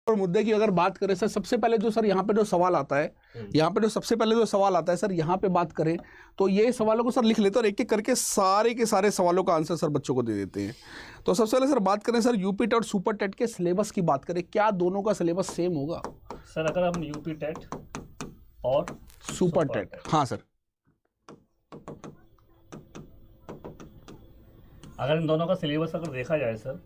और मुद्दे की अगर बात करें सर, सबसे पहले जो सर यहाँ पे जो सवाल आता है, यहाँ पे जो सबसे पहले जो सवाल आता है सर, यहाँ पे बात करें तो ये सवालों को सर लिख लेते हैं और एक एक करके सारे के सारे सवालों का आंसर सर बच्चों को दे देते हैं। तो सबसे पहले सर बात करें सर यूपी टेट और सुपर टेट के सिलेबस की बात करें, क्या दोनों का सिलेबस सेम होगा? सर अगर हम यूपी टेट और सुपर टेट, हाँ सर, अगर इन दोनों का सिलेबस अगर देखा जाए सर,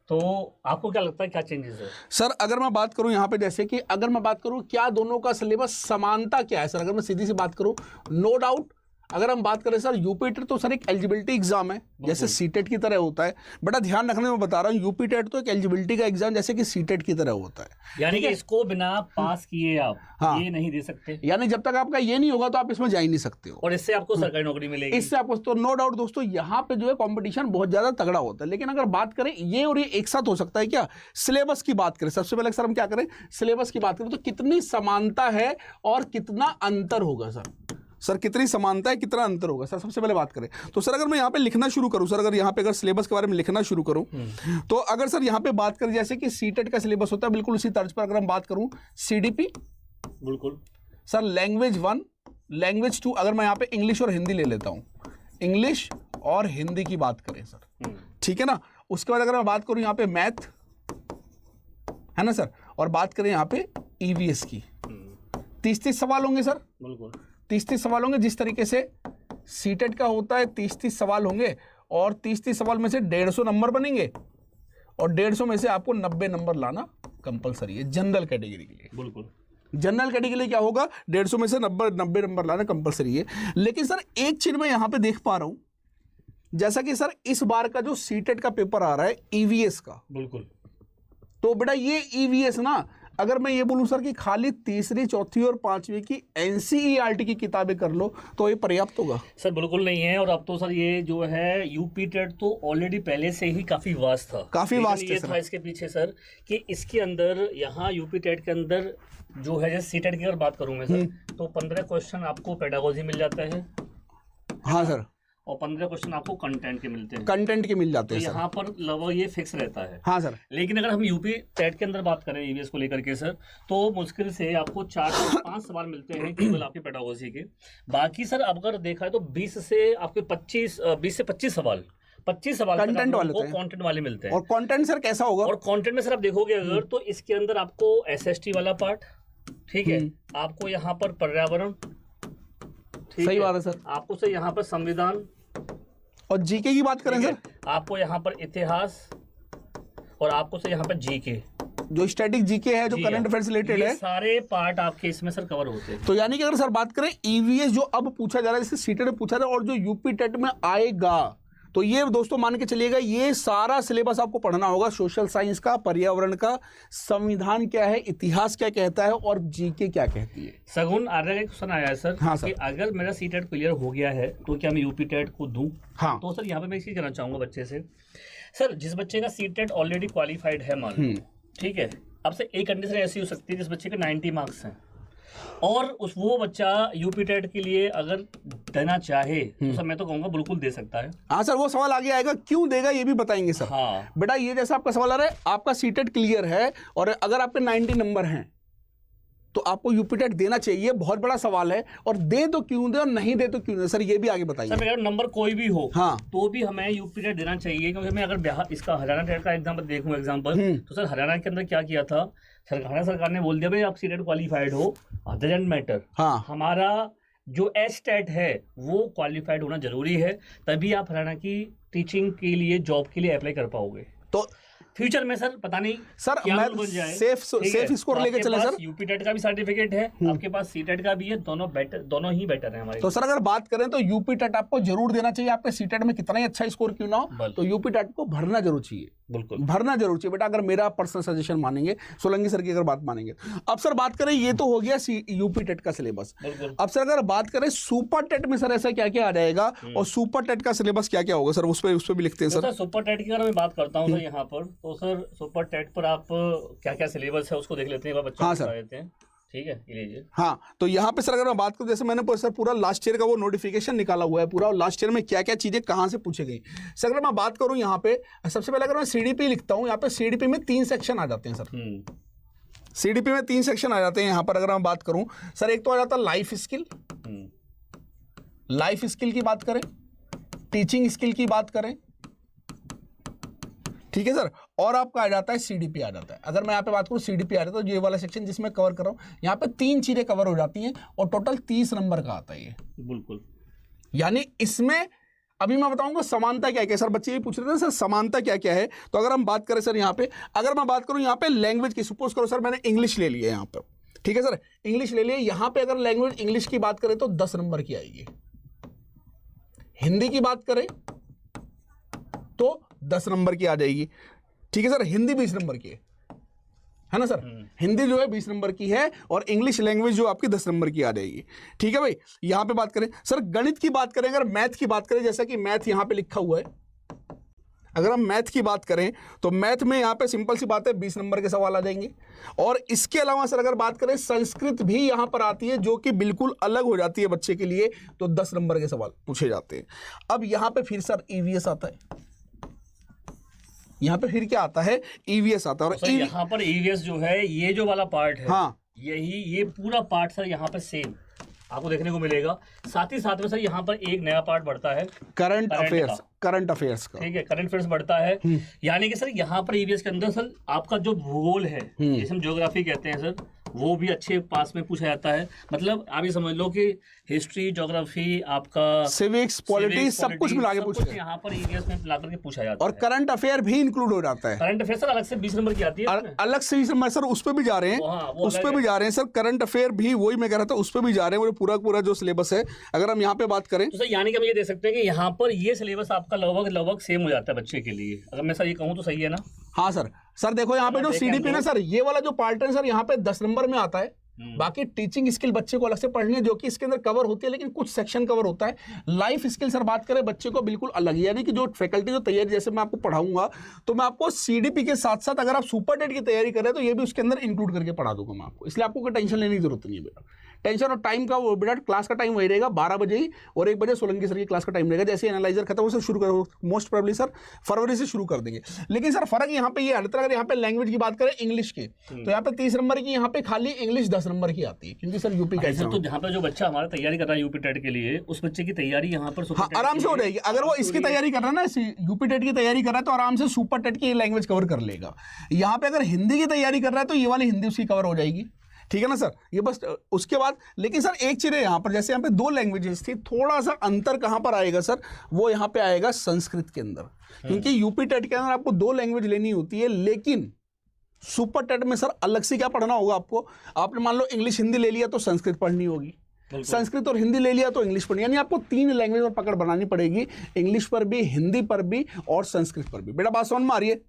तो आपको क्या लगता है क्या चेंजेस है? सर अगर मैं बात करूं यहाँ पे, जैसे कि अगर मैं बात करूं क्या दोनों का सिलेबस समानता क्या है सर, अगर मैं सीधी सी बात करूं, नो डाउट अगर हम बात करें सर यूपी टेट तो सर एक एलिजिबिलिटी एग्जाम है जैसे सीटेट की तरह होता है। बड़ा ध्यान रखने में बता रहा हूँ, यूपी टेट तो एक एलिजिबिलिटी का एग्जाम जैसे कि सीटेट की तरह होता है, यानी कि इसको बिना पास किए आप ये नहीं दे सकते, यानी जब तक आपका ये नहीं होगा तो आप इसमें जा ही नहीं सकते हो और इससे आपको सरकारी नौकरी मिलेगी। इससे आपको तो नो डाउट दोस्तों यहाँ पे जो है कंपटीशन बहुत ज्यादा तगड़ा होता है। लेकिन अगर बात करें ये और ये एक साथ हो सकता है क्या? सिलेबस की बात करें, सबसे पहले सर हम क्या करें, सिलेबस की बात करें तो कितनी समानता है और कितना अंतर होगा सर कितनी समानता है कितना अंतर होगा सर, सबसे पहले बात करें तो सर अगर मैं यहाँ पे लिखना शुरू करूँ सर, अगर यहाँ पे अगर सिलेबस के बारे में लिखना शुरू करूँ तो अगर सर यहाँ पे बात करें जैसे कि सीटेट का सिलेबस होता है बिल्कुल उसी तर्ज पर अगर हम बात करूँ, सीडीपी बिल्कुल सर, लैंग्वेज 1 लैंग्वेज 2, अगर मैं यहाँ पे इंग्लिश और हिंदी ले लेता हूँ, इंग्लिश और हिंदी की बात करें सर, ठीक है ना। उसके बाद अगर मैं बात करूँ यहाँ पे मैथ है ना सर, और बात करें यहाँ पे ईवीएस की, 30 सवाल होंगे सर, बिल्कुल 30 सवाल होंगे। जिस तरीके से सीटेट का होता है 30 सवाल होंगे और 30 सवाल में से 150 नंबर बनेंगे और 150 में से आपको 90 नंबर लाना कंपलसरी है जनरल कैटेगरी के लिए। बिल्कुल जनरल कैटेगरी के लिए क्या होगा, 150 में से 90 नंबर लाना कंपलसरी है। लेकिन सर एक चीज मैं यहाँ पे देख पा रहा हूँ, जैसा कि सर इस बार का जो सीटेट का पेपर आ रहा है ईवीएस का, बिल्कुल, तो बेटा ये ईवीएस ना, अगर मैं ये बोलूं सर कि खाली तीसरी चौथी और पांचवी की एनसीईआरटी की किताबें कर लो तो ये पर्याप्त होगा? सर बिल्कुल नहीं है। और अब तो सर ये जो है यूपी टेट तो ऑलरेडी पहले से ही काफी वास्ट था, काफी वास्ट ये था इसके पीछे सर कि इसके अंदर यहाँ यूपी टेट के अंदर जो है, जैसे सीटेट की अगर बात करूं मैं सर, तो 15 क्वेश्चन आपको पेडागोजी मिल जाता है, हाँ सर, और 15 क्वेश्चन आपको कंटेंट के मिलते हैं, कंटेंट के मिल जाते हैं तो यहाँ पर लगभग ये फिक्स रहता है। हाँ सर, लेकिन अगर हम यूपी टेट के अंदर बात करें ईवीएस को लेकर के सर, तो मुश्किल से आपको 4 से 5 सवाल मिलते हैं केवल आपके पेडागोजी के। बाकी सर अगर देखा है तो 20 से 25 सवाल कंटेंट वाले कंटेंट वाले मिलते हैं। और कंटेंट सर कैसा होगा? और कंटेंट में सर आप देखोगे अगर तो इसके अंदर आपको एसएसटी वाला पार्ट, ठीक है, आपको यहाँ पर पर्यावरण, सही बात है सर, आपको सर यहाँ पर संविधान, और जीके की बात करें सर, आपको यहाँ पर इतिहास, और आपको सर यहाँ पर जीके, जो स्टैटिक जीके है, जो करंट अफेयर से रिलेटेड है, सारे पार्ट आपके इसमें सर कवर होते हैं। तो यानी कि अगर सर बात करें ईवीएस जो अब पूछा जा रहा है, जैसे सीटेट में पूछा जा रहा है और जो यूपी टेट में आएगा, तो ये दोस्तों मान के चलिएगा ये सारा सिलेबस आपको पढ़ना होगा, सोशल साइंस का, पर्यावरण का, संविधान क्या है, इतिहास क्या कहता है और जीके क्या कहती है। सगुन आर्य का क्वेश्चन आया है सर, हाँ सर, कि अगर मेरा सीटेट क्लियर हो गया है तो क्या मैं यूपी टेट को दूं? हाँ, तो सर यहाँ पे मैं एक चीज कहना चाहूंगा बच्चे से, सर जिस बच्चे का सीटेट ऑलरेडी क्वालिफाइड है मान, ठीक है, अब से एक कंडीशन ऐसी हो सकती है जिस बच्चे के 90 मार्क्स हैं और वो बच्चा यूपी टेट के लिए अगर देना चाहे तो सर मैं तो कहूंगा बिल्कुल दे सकता है। हाँ सर, वो सवाल आगे आएगा, क्यों देगा ये भी बताएंगे सर। हाँ बेटा ये जैसा आपका सवाल आ रहा है, आपका सीटेट क्लियर है और अगर आपके 90 नंबर हैं तो आपको यूपी टेट देना चाहिए, बहुत बड़ा सवाल है, और दे तो क्यों दे और नहीं दे तो क्यों दे, सर ये भी आगे बताइए। सर मेरा नंबर कोई भी हो, हाँ, तो भी हमें यूपी टेट देना चाहिए, क्योंकि मैं अगर बिहार इसका हरियाणा टेट का एग्जाम्पल देखूं तो सर हरियाणा के अंदर क्या किया था, हरियाणा सरकार ने बोल दिया भाई आप सीटेट क्वालिफाइड हो, डजंट मैटर, हाँ, हमारा जो एस्टेट है वो क्वालिफाइड होना जरूरी है, तभी आप हरियाणा की टीचिंग के लिए जॉब के लिए अप्लाई कर पाओगे। तो फ्यूचर में सर पता नहीं सर क्या मैं बन जाए, सेफ स्कोर लेके चले सर, यूपी टेट का भी सर्टिफिकेट है, आपके पास सीटेट का भी है, दोनों ही बेटर है हमारे। तो सर अगर बात करें तो यूपी टेट आपको जरूर देना चाहिए, आपके सीटेट में कितना ही अच्छा स्कोर क्यों ना हो, तो यूपी टेट को भरना जरूर चाहिए, बिल्कुल भरना जरूर चाहिए बेटा, अगर मेरा पर्सनल सजेशन मानेंगे, सोलंकी सर की अगर बात मानेंगे। अब सर बात करें, ये तो हो गया यूपी टेट का सिलेबस। अब सर अगर बात करें सुपर टेट में सर ऐसा क्या क्या आ जाएगा और सुपर टेट का सिलेबस क्या क्या होगा सर, उस पर भी लिखते हैं सर। सुपर टेट की अगर मैं बात करता हूँ यहाँ पर, तो सर सुपर टेट पर आप क्या क्या सिलेबस है उसको देख लेते हैं, बच्चों को बता देते हैं, ठीक है, ये लीजिए। हाँ, तो यहाँ पे सर अगर मैं बात करूँ, जैसे मैंने सर पूरा लास्ट ईयर का वो नोटिफिकेशन निकाला हुआ है पूरा, और लास्ट ईयर में क्या क्या चीजें कहाँ से पूछी गई। सर अगर मैं बात करूँ यहाँ पे, सबसे पहले अगर मैं सीडीपी लिखता हूँ, यहाँ पे सीडीपी में 3 सेक्शन आ जाते हैं सर, सीडीपी में 3 सेक्शन आ जाते हैं यहाँ पर अगर मैं बात करूं सर। एक तो आ जाता है लाइफ स्किल, लाइफ स्किल की बात करें, टीचिंग स्किल की बात करें, ठीक है सर, और आपका आ जाता है सीडीपी आ जाता है। अगर मैं यहाँ पे बात करूँ सीडीपी आ जाता है तो ये वाला सेक्शन जिसमें कवर कर रहा हूँ, यहाँ पे 3 चीजें कवर हो जाती हैं और टोटल 30 नंबर का आता है ये। बिल्कुल, यानी इसमें अभी मैं बताऊंगा समानता क्या क्या है। सर बच्चे ये पूछ रहे थे सर समानता क्या क्या है, तो अगर हम बात करें सर यहाँ पे, अगर मैं बात करूँ यहाँ पे लैंग्वेज की, सपोज करो सर मैंने इंग्लिश ले लिया यहाँ पर, ठीक है सर, इंग्लिश ले लिया, यहाँ पे अगर लैंग्वेज इंग्लिश की बात करें तो 10 नंबर की आएगी। हिंदी की बात करें तो 10 नंबर की आ जाएगी, ठीक है सर। हिंदी 20 नंबर की है ना सर, हिंदी जो है 20 नंबर की है और इंग्लिश लैंग्वेज जो आपकी 10 नंबर की आ जाएगी, ठीक है भाई। यहां पे बात करें सर गणित की बात करें, अगर मैथ की बात करें, जैसा कि मैथ यहां पे लिखा हुआ है, अगर हम मैथ की बात करें तो मैथ में यहां पे सिंपल सी बात है 20 नंबर के सवाल आ जाएंगे। और इसके अलावा सर अगर बात करें संस्कृत भी यहां पर आती है जो कि बिल्कुल अलग हो जाती है बच्चे के लिए, तो 10 नंबर के सवाल पूछे जाते हैं। अब यहां पे फिर सर ईवीएस आता है, यहाँ पे फिर क्या आता है, ईवीएस आता है। और यहाँ पर ईवीएस जो है, ये जो वाला पार्ट है, हाँ, यही ये पूरा पार्ट सर यहाँ पर सेम आपको देखने को मिलेगा। साथ ही साथ में सर यहाँ पर एक नया पार्ट बढ़ता है करंट अफेयर्स, करंट अफेयर्स का, ठीक है, करंट अफेयर्स बढ़ता है। यानी कि सर यहाँ पर ईवीएस के अंदर सर आपका जो भूगोल है, जिसे हम ज्योग्राफी कहते हैं सर, वो भी अच्छे पास में पूछा जाता है। मतलब आप ये समझ लो कि हिस्ट्री, ज्योग्राफी, आपका सिविक्स, पॉलिटिक्स, सब कुछ मिला के पूछते हैं, यहाँ पर ईवीएस में मिला करके पूछा जाता है। और करंट अफेयर भी इंक्लूड हो जाता है। करंट अफेयर सर अलग से 20 नंबर की आती है, अलग से 20 नंबर सर, उस पर भी जा रहे हैं, उस पर भी जा रहे हैं सर। करंट अफेयर भी वही मैं कह रहा था, उस पर भी जा रहे हैं, वो पूरा जो सिलेबस है। अगर हम यहाँ पे बात करें तो सर यानी कि हम ये देख सकते हैं कि यहाँ पर ये सिलेबस आपका लगभग सेम हो जाता है बच्चे के लिए, अगर मैं सर ये कहूँ तो सही है ना? हाँ सर। सर देखो यहाँ पे जो सीडीपी ना सर, ये वाला जो पार्ट है सर यहाँ पे 10 नंबर में आता है। बाकी टीचिंग स्किल बच्चे को अलग से पढ़नी है जो कि इसके अंदर कवर होती है, लेकिन कुछ सेक्शन कवर होता है। लाइफ स्किल सर बात करें बच्चे को बिल्कुल अलग, यानी कि जो फैकल्टी जो तैयारी जैसे मैं आपको पढ़ाऊंगा तो मैं आपको सीडीपी के साथ साथ अगर आप सुपर टेट की तैयारी कर रहे हैं तो ये भी उसके अंदर इंक्लूड करके पढ़ा दूंगा मैं आपको, इसलिए आपको कोई टेंशन लेने की जरूरत नहीं है बेटा। टेंशन और टाइम का वो बेटा, क्लास का टाइम वही रहेगा 12 बजे ही, और 1 बजे सोलंकी सर की क्लास का टाइम रहेगा। जैसे एनालाइजर खत्म हो सर शुरू करो, मोस्ट प्रोबेबली सर फरवरी से शुरू कर देंगे। लेकिन सर फर्क यहाँ पे ये है, अगर यहाँ पे लैंग्वेज की बात करें इंग्लिश की, तो यहाँ पे 30 नंबर की यहाँ पे खाली इंग्लिश 10 नंबर की आती है, क्योंकि सर यूपी का सर, तो यहाँ पे जो बच्चा हमारा तैयारी कर रहा है यूपी टेट के लिए, उस बच्चे की तैयारी यहाँ पर हाँ, आराम से हो जाएगी। अगर वो इसकी तैयारी कर रहा है ना, यूपी टेट की तैयारी कर रहा है, तो आराम से सुपर टेट की लैंग्वेज कवर कर लेगा। यहाँ पे अगर हिंदी की तैयारी कर रहा है तो ये वाली हिंदी उसकी कवर हो जाएगी, ठीक है ना सर। ये बस उसके बाद, लेकिन सर एक चीज है यहाँ पर, जैसे यहाँ पे 2 लैंग्वेजेस थी, थोड़ा सा अंतर कहाँ पर आएगा सर, वो यहाँ पे आएगा संस्कृत के अंदर, क्योंकि यूपी टेट के अंदर आपको 2 लैंग्वेज लेनी होती है, लेकिन सुपर टेट में सर अलग से क्या पढ़ना होगा आपको। आपने मान लो इंग्लिश हिंदी ले लिया तो संस्कृत पढ़नी होगी, संस्कृत और हिंदी ले लिया तो इंग्लिश पढ़नी, यानी आपको 3 लैंग्वेज पर पकड़ बनानी पड़ेगी, इंग्लिश पर भी, हिंदी पर भी और संस्कृत पर भी। बेटा बात समझ में आ रही है?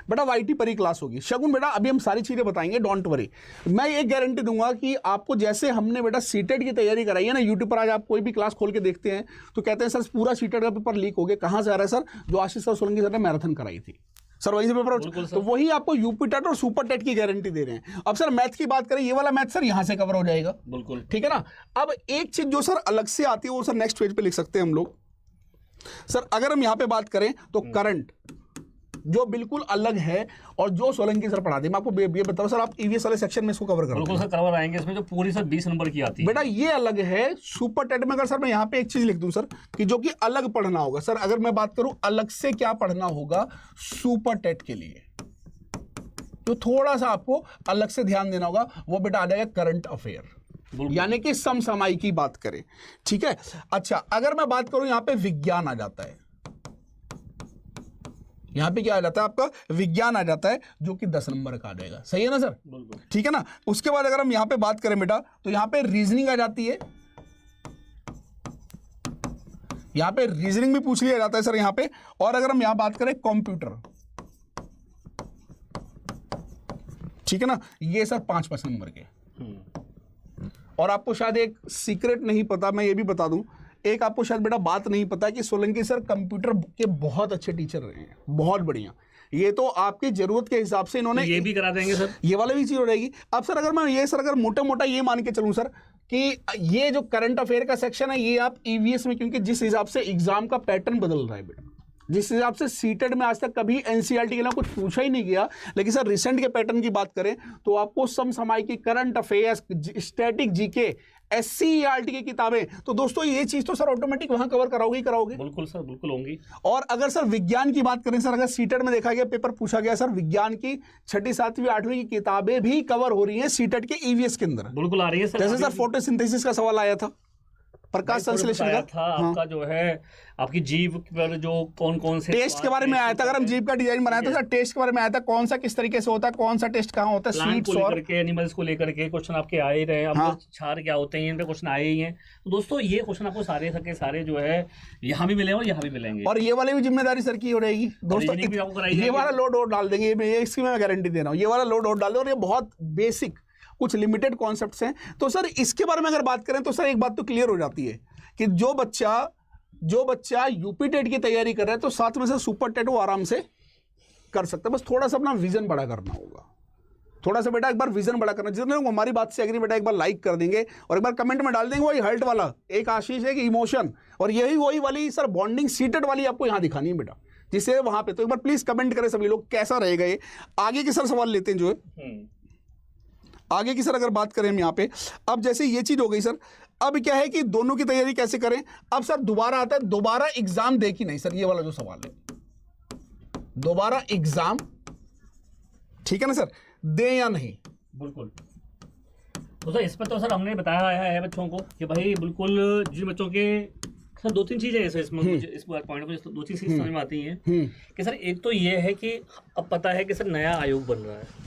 बेटा वाईटी पर ही क्लास होगी। शगुन बेटा अभी हम सारी चीजें बताएंगे, डोंट वरी। मैं ये गारंटी दूंगा कि आपको, जैसे हमने बेटा सीटेट की तैयारी कराई है ना, यूट्यूब पर आज आप कोई भी क्लास खोल के देखते हैं तो कहते हैं सर पूरा सीटेट का पेपर लीक हो गया। कहाँ से आ रहा है सर? जो आशीष सर सोलंकी सर ने मैराथन कराई थी सर, वहीं से पेपर, तो वही आपको यूपी टेट और सुपर टेट की गारंटी दे रहे हैं। अब सर मैथ की बात करें, ये वाला मैथ सर यहाँ से कवर हो जाएगा, बिल्कुल ठीक है ना। अब एक चीज जो सर अलग से आती है वो सर नेक्स्ट पेज पे लिख सकते हैं हम लोग। सर अगर हम यहाँ पे बात करें तो करंट जो बिल्कुल अलग है, और जो सोलंकी सर पढ़ाते हैं, मैं आपको ये बताऊं सर, आप ईवीएस वाले सेक्शन में इसको कवर करो। बिल्कुल सर कवर आएंगे इसमें, जो पूरी सर 20 नंबर की आती है बेटा, ये अलग है। सुपर टेट में अगर सर मैं यहाँ पे एक चीज लिख दूं सर, कि जो कि अलग पढ़ना होगा सर, अगर मैं बात करूं अलग से क्या पढ़ना होगा सुपर टेट के लिए, तो थोड़ा सा आपको अलग से ध्यान देना होगा, वो बेटा आ जाएगा करंट अफेयर, यानी कि समसामयिक की बात करें, ठीक है। अच्छा, अगर मैं बात करूं यहाँ पे विज्ञान आ जाता है, यहाँ पे क्या आ जाता है आपका विज्ञान आ जाता है, जो कि 10 नंबर का आ जाएगा। सही है ना सर? ठीक है ना। उसके बाद अगर हम यहाँ पे बात करें बेटा, तो यहाँ पे रीजनिंग आ जाती है, यहाँ पे रीजनिंग भी पूछ लिया जाता है सर यहाँ पे। और अगर हम यहाँ बात करें कंप्यूटर, ठीक है ना, ये सर 5 नंबर के। और आपको शायद एक सीक्रेट नहीं पता, मैं ये भी बता दूं, एक आपको शायद बेटा बात नहीं पता कि सोलंकी सर कंप्यूटर के बहुत अच्छे टीचर रहे हैं, बहुत बढ़िया। ये तो आपकी जरूरत के हिसाब से इन्होंने, ये भी करा देंगे सर, ये वाला भी चीज हो जाएगी। अब सर अगर मैं ये सर अगर मोटा मोटा ये मान के चलूं सर, कि ये जो करंट अफेयर का सेक्शन है, ये आप ईवीएस में, क्योंकि जिस हिसाब से एग्जाम का पैटर्न बदल रहा है बेटा, जिस हिसाब से सीटेट में आज तक कभी एनसीईआरटी के लिए कुछ पूछा ही नहीं गया, लेकिन सर रिसेंट के पैटर्न की बात करें तो आपको समसामयिकी, current affairs, static GK, SCERT की किताबें, तो दोस्तों ये चीज तो सर ऑटोमेटिक वहां कवर कराओगे। बिल्कुल सर, बिल्कुल होंगी। और अगर सर विज्ञान की बात करें सर, अगर सीटेट में देखा गया, पेपर पूछा गया सर, विज्ञान की 6ठी 7वीं 8वीं की किताबें भी कवर हो रही हैं सीटेट के ईवीएस के अंदर। बिल्कुल आ रही है सर। जैसे सर फोटोसिंथेसिस का सवाल आया था, प्रकाश संश्लेषण का था आपका, जो है आपकी जीव पर जो कौन कौन से टेस्ट के बारे में आया था। अगर हम जीव का डिजाइन बनाया था सर, टेस्ट के बारे में आया था, कौन सा किस तरीके से होता है, कौन सा टेस्ट कहाँ होता है, स्वीट्स और एनिमल्स को लेकर के क्वेश्चन आपके आए रहे हैं। हाँ। क्षार क्या होते हैं, इन पे क्वेश्चन आए ही हैं। तो दोस्तों ये क्वेश्चन आपको सारे जो है यहाँ भी मिले और यहाँ भी मिलेंगे। और ये वाली भी जिम्मेदारी सर की हो रहेगी दोस्तों, ये वाला लोड और डाल देंगे, इसकी मैं गारंटी दे रहा हूँ, ये वाला लोड और डाल दें। और ये बहुत बेसिक कुछ लिमिटेड कॉन्सेप्ट्स हैं। तो सर इसके बारे में अगर बात करें तो सर एक बात तो क्लियर हो जाती है कि जो बच्चा यूपी टेट की तैयारी कर रहा है तो साथ में से सुपर टेट वो आराम से कर सकता है। बस थोड़ा सा अपना विजन बड़ा करना होगा, थोड़ा सा बेटा एक बार विजन बड़ा करना। जितने लोग हमारी बात से एग्री बेटा एक बार लाइक कर देंगे और एक बार कमेंट में डाल देंगे वही हर्ट वाला एक आशीष है कि इमोशन, और यही वही वाली सर बॉन्डिंग सीटेड वाली आपको यहाँ दिखानी है बेटा, जिससे वहां पे तो एक बार प्लीज कमेंट करें सभी लोग कैसा रहेगा ये। आगे के सर सवाल लेते हैं जो है आगे की सर अगर बात करें हम यहाँ पे, अब जैसे ये चीज हो गई सर, अब क्या है कि दोनों की तैयारी कैसे करें। अब सर दोबारा आता है, दोबारा एग्जाम दे कि नहीं, सर ये वाला जो सवाल है, दोबारा एग्जाम ठीक है ना सर, दे या नहीं। बिल्कुल। तो सर इस पर तो सर हमने बताया है बच्चों को कि भाई बिल्कुल जिन बच्चों के सर 2-3 चीजें ऐसे इसमें इस पॉइंट पर 2-3 चीजें समझ में आती हैं कि सर एक तो ये है कि अब पता है कि सर नया आयोग बन रहा है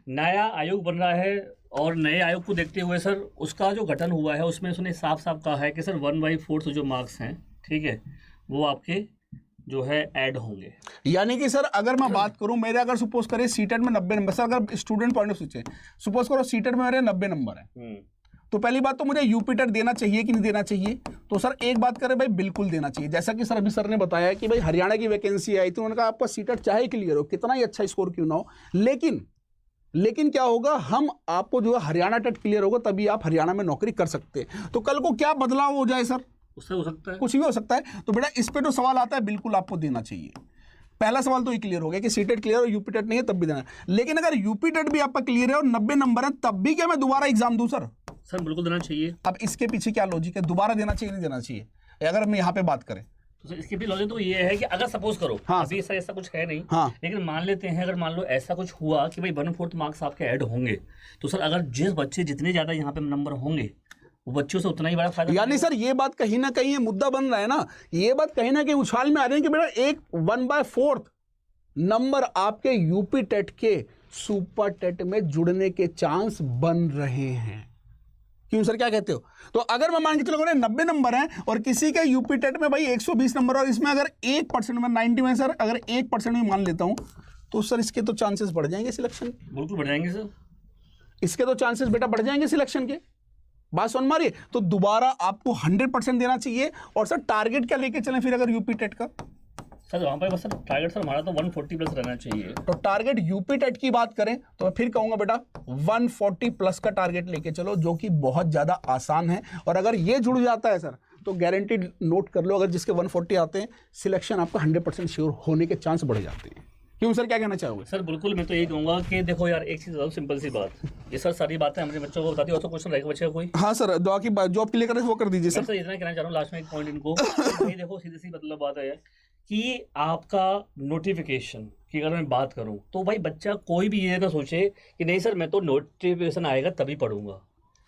नया आयोग बन रहा है, और नए आयोग को देखते हुए सर उसका जो गठन हुआ है उसमें उसने साफ साफ कहा है कि सर 1/4 जो मार्क्स हैं, ठीक है, वो आपके जो है ऐड होंगे। यानी कि सर अगर मैं बात करूं, मेरे अगर सपोज करें सीटेट में 90 नंबर, सर अगर स्टूडेंट पॉइंट ऑफ व्यू से सपोज करो सीटेट में मेरे 90 नंबर है, तो पहली बात तो मुझे यूपी टेट देना चाहिए कि नहीं देना चाहिए। तो सर एक बात करें भाई, बिल्कुल देना चाहिए। जैसा कि सर अभी सर ने बताया कि भाई हरियाणा की वैकेंसी आई थी, उन्होंने कहा आपका सीटेट चाहे क्लियर हो, कितना ही अच्छा स्कोर क्यों ना हो, लेकिन क्या होगा, हम आपको जो है हरियाणा टेट क्लियर होगा तभी आप हरियाणा में नौकरी कर सकते हैं। तो कल को क्या बदलाव हो जाए सर, उससे हो सकता है, कुछ भी हो सकता है। तो बेटा इस पे जो सवाल आता है बिल्कुल आपको देना चाहिए। पहला सवाल तो ये क्लियर हो गया कि सीटेट क्लियर और यूपी टेट नहीं है तब भी देना। लेकिन अगर यूपी टेट भी आपका क्लियर है और 90 नंबर है तब भी क्या मैं दोबारा एग्जाम दूं सर? सर बिल्कुल देना चाहिए। अब इसके पीछे क्या लॉजिक है, दोबारा देना चाहिए नहीं देना चाहिए, अगर हम यहाँ पे बात करें तो सर इसके भी लॉजिक तो ये है कि अगर सपोज करो, हाँ, अभी सर ऐसा कुछ है नहीं, हाँ, लेकिन मान लेते हैं अगर मान लो ऐसा कुछ हुआ कि भाई 1/4 मार्क्स आपके ऐड होंगे, तो सर अगर जिस बच्चे जितने ज्यादा यहाँ पे नंबर होंगे वो बच्चों से उतना ही बड़ा फायदा। यानी सर ये बात कहीं ना कहीं ये मुद्दा बन रहा है ना, ये बात कहीं ना कहीं उछाल में आ रही है कि बेटा एक 1/4 नंबर आपके यूपी टेट के सुपर टेट में जुड़ने के चांस बन रहे हैं। क्यों सर, क्या कहते हो? तो अगर मैं मान के चलो 90 नंबर हैं और किसी का यूपी टेट में भाई 120 नंबर, और इसमें अगर 1% में 90 में सर अगर 1% में मान लेता हूं तो सर इसके तो चांसेस बढ़ जाएंगे सिलेक्शन के। बिल्कुल बढ़ जाएंगे सर, इसके तो चांसेस बेटा बढ़ जाएंगे सिलेक्शन के। बात सुन मारिए, तो दोबारा आपको 100% देना चाहिए। और सर टारगेट क्या लेके चलें फिर अगर यूपी टेट का? सर वहाँ पे बस सर टारगेट सर हमारा तो 140 प्लस रहना चाहिए। तो टारगेट यूपी टेट की बात करें तो मैं फिर कहूंगा बेटा 140 प्लस का टारगेट लेके चलो, जो कि बहुत ज्यादा आसान है। और अगर ये जुड़ जाता है सर तो गारंटीड नोट कर लो, अगर जिसके 140 आते हैं सिलेक्शन आपका 100% श्योर होने के चांस बढ़ जाते हैं। क्यों सर, क्या कहना चाहोगे? सर बिल्कुल, मैं तो यही कहूंगा कि देखो यार एक चीज सिंपल सी बात, ये सर सारी बातें हमारे बच्चों को बताती है। और तो क्वेश्चन रहेगा बच्चे का कोई? हाँ सर, दवा की जॉब के लिए करें वो कर दीजिए सर। सर इतना कहना चाह रहा हूँ लास्ट में एक पॉइंट इनको भाई देखो सीधी सी मतलब बात है कि आपका नोटिफिकेशन की अगर मैं बात करूं तो भाई बच्चा कोई भी ये ना सोचे कि नहीं सर मैं तो नोटिफिकेशन आएगा तभी पढ़ूंगा।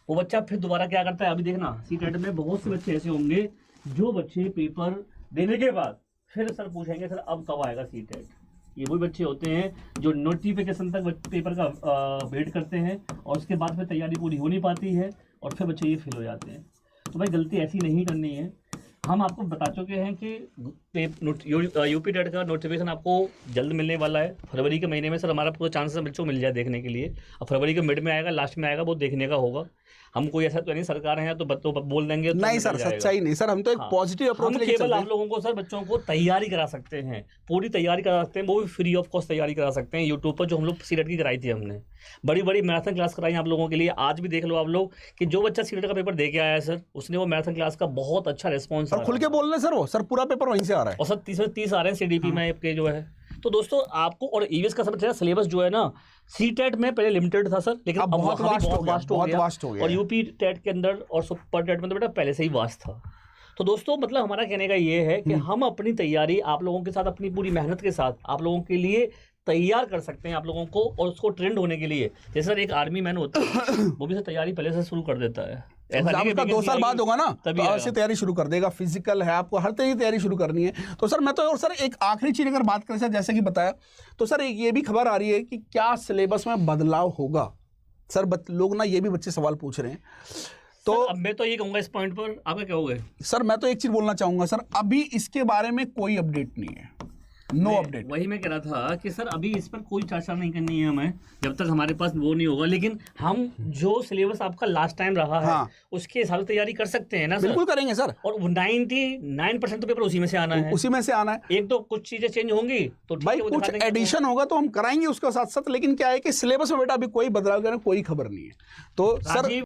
वो बच्चा फिर दोबारा क्या करता है, अभी देखना सीटेट में बहुत से बच्चे ऐसे होंगे जो बच्चे पेपर देने के बाद फिर सर पूछेंगे सर अब कब आएगा सीटेट। ये वही बच्चे होते हैं जो नोटिफिकेशन तक पेपर का वेट करते हैं और उसके बाद फिर तैयारी पूरी हो नहीं पाती है और फिर बच्चे ये फेल हो जाते हैं। तो भाई गलती ऐसी नहीं करनी है। हम आपको बता चुके हैं कि यूपी टेट का नोटिफिकेशन आपको जल्द मिलने वाला है। फरवरी के महीने में सर हमारा पूरा चांसेस बच्चों को मिल जाए देखने के लिए। अब फरवरी के मिड में आएगा, लास्ट में आएगा, वो देखने का होगा। हम कोई ऐसा तो नहीं सरकार है तो बच्चों बोल देंगे तो नहीं सर, सच्चाई नहीं सर, हम तो एक पॉजिटिव अप्रोच हम लेके केवल चलते आप हैं। लोगों को सर बच्चों को तैयारी करा सकते हैं, पूरी तैयारी करा सकते हैं, वो भी फ्री ऑफ कॉस्ट तैयारी करा सकते हैं। यूट्यूब पर जो हम लोग सीटेट की कराई थी हमने, बड़ी बड़ी मैराथन क्लास कराई आप लोगों के लिए। आज भी देख लो आप लोग कि जो बच्चा सीटेट का पेपर दे के आया है सर, उसने वो मैराथन क्लास का बहुत अच्छा रिस्पॉन्स और खुल के बोल रहे सर, वो सर पूरा पेपर वहीं से आ रहा है। और सर 30 आ रहे हैं सीडीपी में आपके जो है। तो दोस्तों आपको और ईवीएस का सबसे सिलेबस जो है ना, सीटेट में पहले लिमिटेड था सर, लेकिन अब बहुत वास्ट हो गया। और यूपी टेट के अंदर और सुपर टेट में तो बेटा पहले से ही वास्ट था। तो दोस्तों मतलब हमारा कहने का ये है कि हम अपनी तैयारी आप लोगों के साथ, अपनी पूरी मेहनत के साथ आप लोगों के लिए तैयार कर सकते हैं आप लोगों को, और उसको ट्रेंड होने के लिए। जैसे सर एक आर्मी मैन होता है वो भी सर तैयारी पहले से शुरू कर देता है, ऐसा नहीं कि 2 साल बाद होगा ना तभी तो ऐसे तैयारी शुरू कर देगा। फिजिकल है, आपको हर तरह की तैयारी शुरू करनी है। तो सर मैं तो, और सर एक आखिरी चीज अगर बात करें सर, जैसे कि बताया, तो सर एक ये भी खबर आ रही है कि क्या सिलेबस में बदलाव होगा सर। लोग ना ये भी बच्चे सवाल पूछ रहे हैं। तो अब मैं तो ये कहूंगा इस पॉइंट पर, आपका क्या होगा सर? मैं तो एक चीज बोलना चाहूंगा सर, अभी इसके बारे में कोई अपडेट नहीं है, नो अपडेट। वही मैं कह रहा था कि सर अभी इस पर कोई चर्चा नहीं करनी है हमें, जब तक हमारे पास वो नहीं होगा। लेकिन हम जो सिलेबस आपका लास्ट टाइम रहा है उसके हिसाब से तैयारी कर सकते हैं ना सर? बिल्कुल करेंगे सर। और 99% तो पेपर उसी में से आना है, उसी में से आना है। एक दो कुछ चीजें चेंज होंगी तो भाई कुछ एडिशन होगा तो हम कराएंगे उसका साथ साथ, लेकिन क्या है कि सिलेबस में बेटा अभी कोई बदलाव करने कोई खबर नहीं है। तो सर